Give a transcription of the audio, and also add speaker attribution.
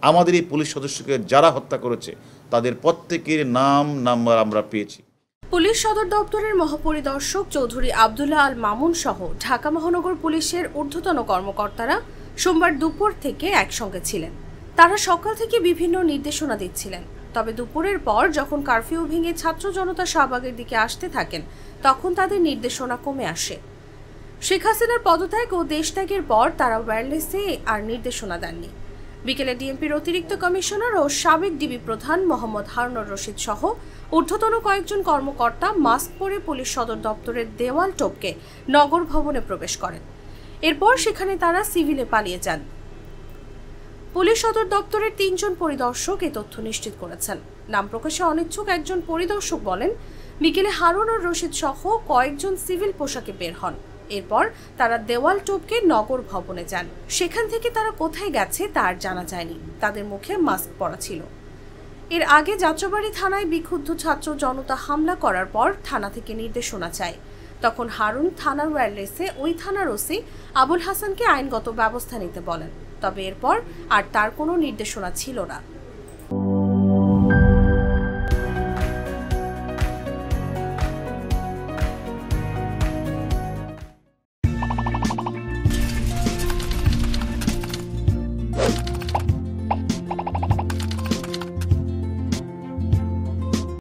Speaker 1: আমাদের এই পুলিশ সদস্যকে যারা হত্যা করেছে তাদের প্রত্যেকের নাম নাম্বার আমরা পেয়েছি।
Speaker 2: পুলিশ সদর দপ্তরের মহাপরিদর্শক চৌধুরী আব্দুল্লাহ আল মামুন সহ ঢাকা মহানগর পুলিশের ঊর্ধ্বতন কর্মকর্তারা সোমবার দুপুর থেকে একসঙ্গে ছিলেন। তারা সকাল থেকে বিভিন্ন নির্দেশনা দিচ্ছিলেন। তবে দুপুরের পর যখন কারফিউ ভেঙে ছাত্র জনতা শাহবাগের দিকে আসতে থাকেন তখন তাদের নির্দেশনা কমে আসে। শেখ হাসিনার পদত্যাগ ও দেশত্যাগের পর তারা ওয়্যারলেসে আর নির্দেশনা দেননি। বিকেলে ডিএমপির অতিরিক্ত কমিশনার ও সাবেক ডিবি প্রধান মোহাম্মদ হারুনুর রশিদ সহ ঊর্ধ্বতন কয়েকজন কর্মকর্তা মাস্ক পরে পুলিশ সদর দপ্তরের দেওয়াল টপকে নগর ভবনে প্রবেশ করেন। এরপর সেখানে তারা সিভিলে পালিয়ে যান। পুলিশ সদর দপ্তরের ৩ জন পরিদর্শক এই তথ্য নিশ্চিত করেছেন। নাম প্রকাশে অনিচ্ছুক একজন পরিদর্শক বলেন, বিকেলে হারুনুর রশিদ সহ কয়েকজন সিভিল পোশাকে বের হন। এরপর তারা দেওয়াল টপকে নগর ভবনে যান। সেখান থেকে তারা কোথায় গেছে তার জানা যায়নি। তাদের মুখে মাস্ক পরা ছিল। এর আগে যাত্রাবাড়ী থানায় বিক্ষুব্ধ ছাত্র জনতা হামলা করার পর থানা থেকে নির্দেশনা চায়। তখন হারুন থানার ওয়্যারলেসে ওই থানার ওসি আবুল হাসানকে আইনগত ব্যবস্থা নিতে বলেন। তবে এরপর আর তার কোনো নির্দেশনা ছিল না।